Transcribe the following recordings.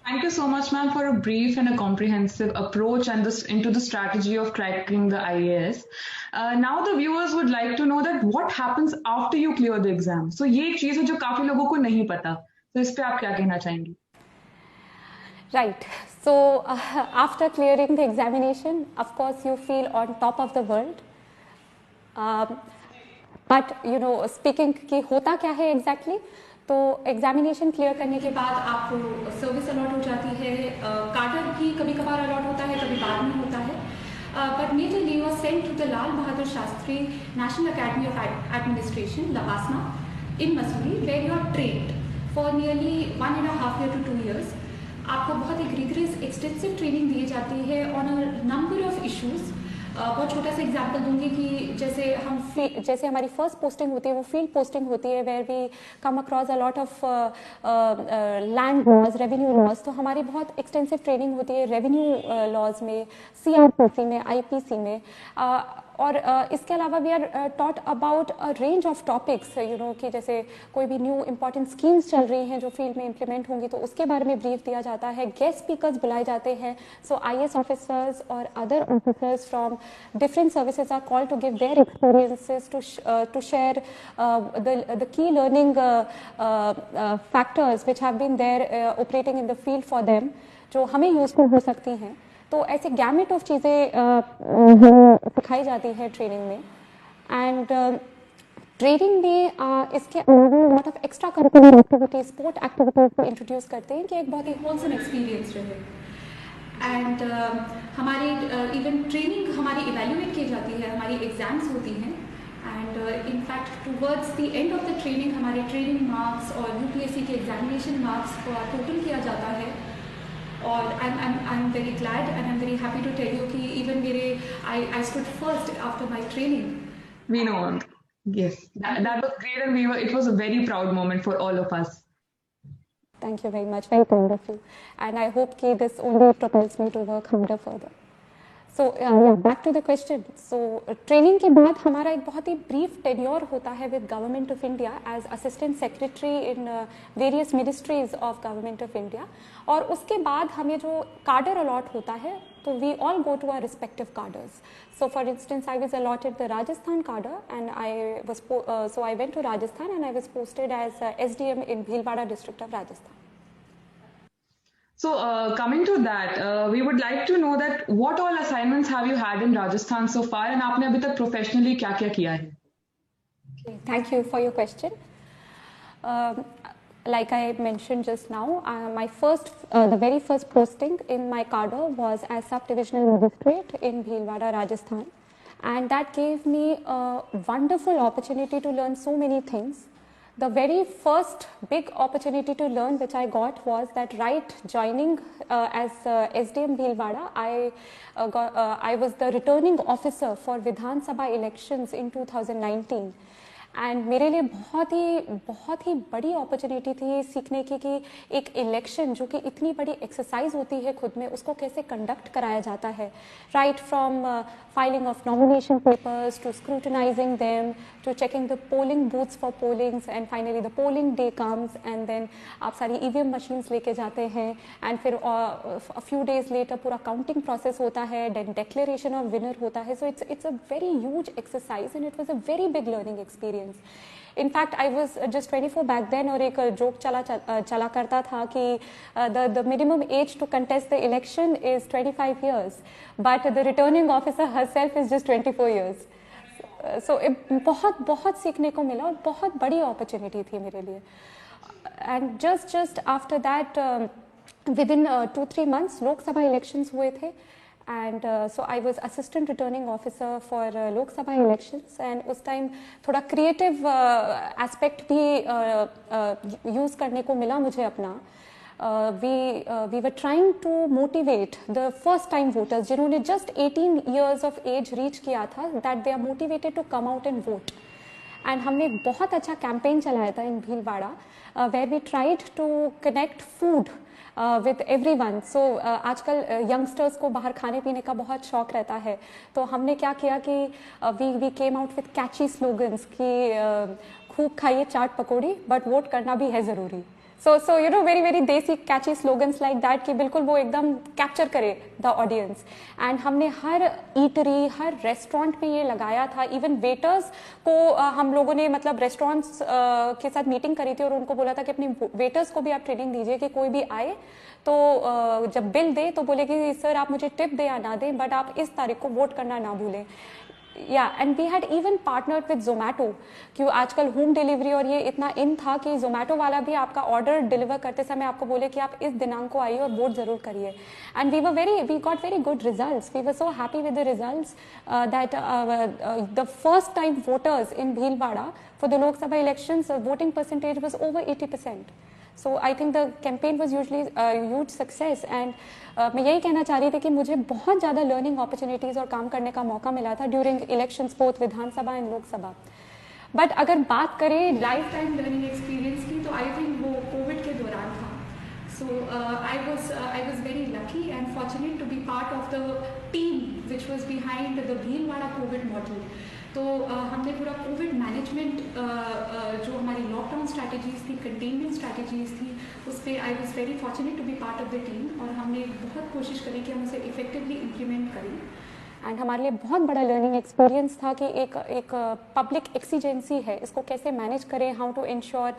Thank you so much, ma'am, for a brief and a comprehensive approach and this into the strategy of cracking the IAS. Now the viewers would like to know that what happens after you clear the exam. So ये एक चीज है जो काफी लोगों को नहीं पता. तो इस पे आप क्या कहना चाहेंगी? Right. So after clearing the examination, of course, you feel on top of the world. But speaking कि होता क्या है exactly? तो एग्जामिनेशन क्लियर करने के बाद आपको सर्विस अलॉट हो जाती है, कार्डर भी कभी कभार अलॉट होता है, कभी बाद में होता है, but majorly you are sent to the Lal Bahadur Shastri national academy of administration LBSNAA in Mussoorie, where you are trained for nearly 1.5 year to 2 years. आपको बहुत एक रिगरस एक्सटेंसिव ट्रेनिंग दी जाती है on a number of issues. बहुत छोटा सा एग्जाम्पल दूंगी कि जैसे हमारी फर्स्ट पोस्टिंग होती है वो फील्ड पोस्टिंग होती है, where we come across a lot of land laws, revenue laws. तो हमारी बहुत एक्सटेंसिव ट्रेनिंग होती है रेवेन्यू लॉज में, सीआरपीसी में, आईपीसी में. और इसके अलावा we are taught about a range of topics, कि जैसे कोई भी न्यू इंपॉर्टेंट स्कीम्स चल रही हैं जो फील्ड में इंप्लीमेंट होंगी तो उसके बारे में ब्रीफ दिया जाता है. गेस्ट स्पीकर्स बुलाए जाते हैं. सो आईएएस ऑफिसर्स और other officers from different services are called to give their experiences to share the key learning factors which have been there operating in the field for them, जो हमें useful हो सकती हैं. तो ऐसे gamete of चीज़ें सिखाई जाती है ट्रेनिंग में. एंड ट्रेनिंग में इसके अलावा lot of extra curricular activities, sport activities को इंट्रोड्यूस करते हैं कि एक बहुत ही होलसम एक्सपीरियंस रहे. एंड हमारी इवन ट्रेनिंग हमारी इवेल्युएट की जाती है, हमारी एग्जाम्स होती हैं. And in fact towards the end of the training हमारे ट्रेनिंग मार्क्स और यूपीएससी के एग्जामिनेशन मार्क्स को टोटल किया जाता है. और I'm very glad and I'm very happy to tell you कि even I stood first after my training. We know. Yes, that was great, and it was a very proud moment for all of us. Thank you very much. Very proud of you, and I hope कि this only propels me to work harder further. So back to the question. So training के बाद हमारा एक बहुत ही brief tenure होता है with government of India as assistant secretary in various ministries of government of India. और उसके बाद हमें जो कार्डर अलॉट होता है तो we all go to our respective cadres. So for instance, I was allotted the Rajasthan cadre, and I went to Rajasthan and I was posted as SDM in Bhilwara district of Rajasthan. So coming to that, we would like to know that what all assignments have you had in Rajasthan so far, and आपने अभी तक professionally क्या-क्या किया है? Okay, thank you for your question. Like I mentioned just now, the very first posting in my cadre was as sub-divisional magistrate in Bhilwara, Rajasthan, and that gave me a wonderful opportunity to learn so many things. The very first big opportunity to learn which I got was that right joining as SDM Bhilwara, I was the returning officer for Vidhan Sabha elections in 2019. And मेरे लिए बहुत ही बड़ी opportunity थी सीखने की कि एक election जो कि इतनी बड़ी एक्सरसाइज होती है खुद में, उसको कैसे कंडक्ट कराया जाता है. Right from filing of nomination papers to scrutinizing them to checking the polling booths for pollings, and finally the polling day comes and then आप सारी ईवीएम मशीन्स लेके जाते हैं, एंड फिर अ फ्यू डेज लेटर पूरा counting process होता है, then declaration of winner होता है. So it's a very huge exercise and it was a very big learning experience. In fact, I was just 24 back then, और एक joke चला करता था कि the minimum age to contest the election is 25 years, but the returning officer herself is just 24 years. So बहुत सीखने को मिला और बहुत बड़ी opportunity थी मेरे लिए. And just after that, within 2-3 months, लोक सभा elections हुए थे. And so I was assistant returning officer for Lok Sabha elections, and उस time थोड़ा creative aspect भी use करने को मिला मुझे अपना. We were trying to motivate the first time voters जिन्होंने just 18 years of age reach किया था, that they are motivated to come out and vote. And हमने एक बहुत अच्छा campaign चलाया था in Bhilwara, where we tried to connect food with everyone. So आजकल यंगस्टर्स को बाहर खाने पीने का बहुत शौक रहता है, तो हमने क्या किया कि we came out with catchy slogans कि खूब खाइए चाट पकौड़ी बट वोट करना भी है ज़रूरी. So you know, very very desi catchy slogans like that कि बिल्कुल वो एकदम कैप्चर करे द ऑडियंस. एंड हमने हर ईटरी, हर रेस्टोरेंट में ये लगाया था. इवन वेटर्स को हम लोगों ने मतलब रेस्टोरेंट्स के साथ मीटिंग करी थी और उनको बोला था कि अपने वेटर्स को भी आप ट्रेनिंग दीजिए कि कोई भी आए तो जब बिल दे तो बोले कि सर आप मुझे टिप दे या ना दें, बट आप इस तारीख को वोट करना ना भूलें. And we had even partnered with Zomato, क्यों आजकल होम डिलीवरी और ये इतना इन था कि जोमेटो वाला भी आपका ऑर्डर डिलीवर करते समय आपको बोले कि आप इस दिनांक को आइए और वोट जरूर करिए. And we got very good results. We were so happy with the results that the first time voters in Bhilwara for the Lok Sabha elections voting percentage was over 80%. So I think the campaign was usually a huge success. And मैं यही कहना चाह रही थी कि मुझे बहुत ज़्यादा लर्निंग अपॉर्चुनिटीज़ और काम करने का मौका मिला था during elections both Vidhan Sabha and Lok Sabha. But अगर बात करें लाइफ टाइम लर्निंग एक्सपीरियंस की तो आई थिंक वो कोविड के दौरान था. So I was very lucky and fortunate to be part of the team which was behind the Bhilwara COVID model. तो हमने पूरा कोविड मैनेजमेंट जो हमारी लॉकडाउन स्ट्रैटेजीज थी, कंटेनमेंट स्ट्रैटेजीज थी, उस पर I was very fortunate to be part of the team. और हमने बहुत कोशिश करी कि हम उसे इफेक्टिवली इम्प्लीमेंट करें. एंड हमारे लिए बहुत बड़ा लर्निंग एक्सपीरियंस था कि एक पब्लिक एक्सीजेंसी है, इसको कैसे मैनेज करें, how to ensure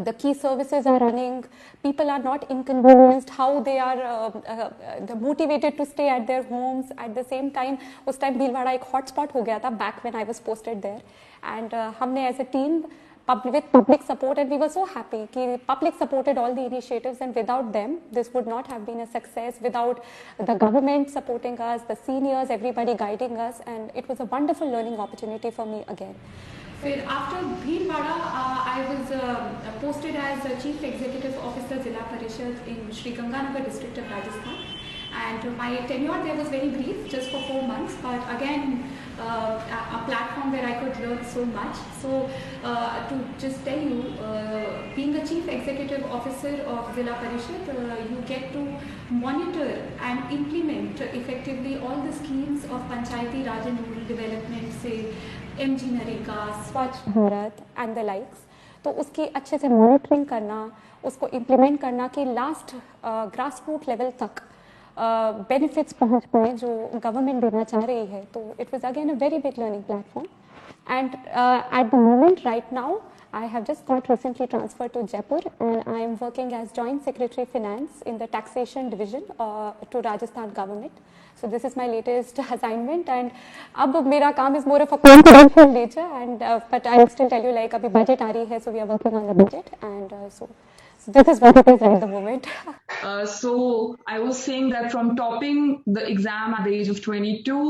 the key services are running, people are not inconvenienced, how they are motivated to stay at their homes. At the same time, उस time भीलवाड़ा एक hotspot हो गया था back when I was posted there. And हमने as a team with public support, and we were so happy कि public supported all the initiatives, and without them this would not have been a success. Without the government supporting us, the seniors, everybody guiding us, and it was a wonderful learning opportunity for me again. फिर after Bhilwara I was posted as chief executive officer Zila Parishad in Sriganganagar district of Rajasthan. And my tenure there was very brief, just for 4 months, but again a platform where I could learn so much. So to just tell you, being a chief executive officer of Zilla Parishad, you get to monitor and implement effectively all the schemes of Panchayati Raj and Rural Development, say MG Nareka, स्वच्छ Bharat and the likes. तो उसकी अच्छे से monitoring करना, उसको implement करना कि last grass root level तक बेनिफिट्स पहुंच पाए जो गवर्नमेंट देना चाह रही है. तो it was again a very big learning platform. And at the moment right now I have just got recently transferred to Jaipur, and I am working as Joint Secretary Finance in the Taxation Division to Rajasthan government. So this is my latest assignment, and अब मेरा काम is more of a confidential nature, and but I will still tell you like अभी budget आ रही है, so we are working on the budget, and so this is what it is at the moment. So I was saying that from topping the exam at the age of 22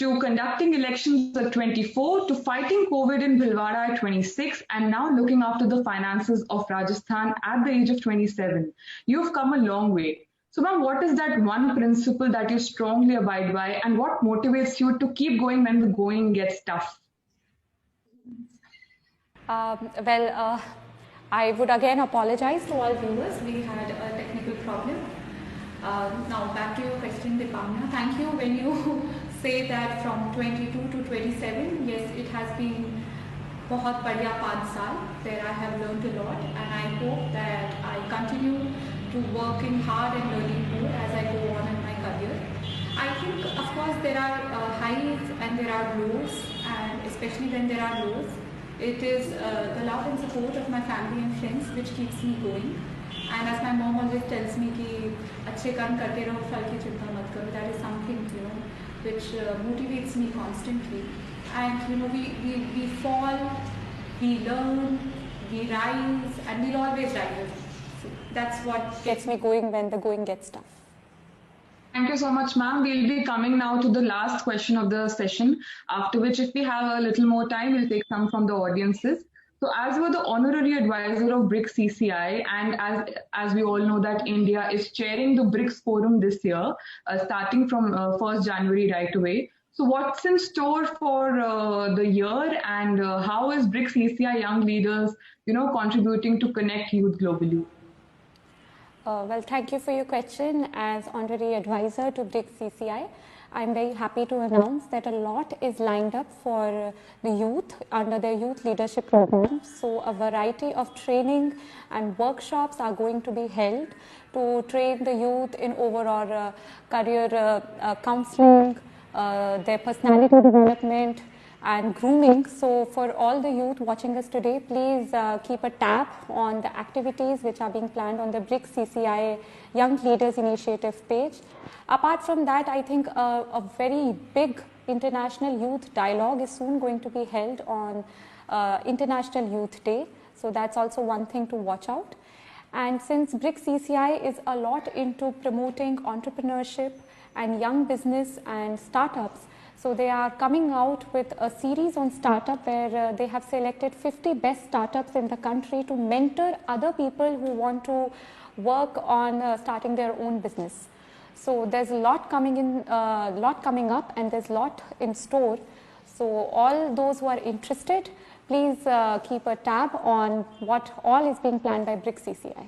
to conducting elections at 24 to fighting COVID in Bhilwara at 26 and now looking after the finances of Rajasthan at the age of 27. You've come a long way. So ma'am, what is that one principle that you strongly abide by, and what motivates you to keep going when the going gets tough? I would again apologize to all viewers. we had a technical problem. Now back to your question, Dipamna. Thank you. When you say that from 22 to 27, yes, it has been बहुत बढ़िया 5 साल where I have learned a lot, and I hope that I continue to working hard and learning more as I go on in my career. I think of course there are highs and there are lows, and especially when there are lows, it is the love and support of my family and friends which keeps me going. And as my mom always tells me कि अच्छे कर्म करते रहो, फल की चिंता मत करो. That is something which motivates me constantly. And we fall, we learn, we rise, and we'll always rise. So that's what gets me going when the going gets tough. Thank you so much, ma'am. We'll be coming now to the last question of the session, after which if we have a little more time, we'll take some from the audiences. So as you are the honorary advisor of BRICS CCI, and as we all know that India is chairing the BRICS Forum this year, starting from 1st January right away. So what's in store for the year, and how is BRICS CCI Young Leaders, contributing to connect youth globally? Well, thank you for your question. As honorary advisor to BRICS CCI, I'm very happy to announce that a lot is lined up for the youth under their youth leadership program. So a variety of training and workshops are going to be held to train the youth in overall career counseling, their personality development and grooming. So for all the youth watching us today, please keep a tab on the activities which are being planned on the BRICS CCI Young Leaders Initiative page. Apart from that, I think a very big international youth dialogue is soon going to be held on International Youth Day. So that's also one thing to watch out. And since BRICS CCI is a lot into promoting entrepreneurship and young business and startups, so they are coming out with a series on startup where they have selected 50 best startups in the country to mentor other people who want to work on starting their own business. So there's a lot coming up, and there's a lot in store. So all those who are interested, please keep a tab on what all is being planned by BRICS CCI.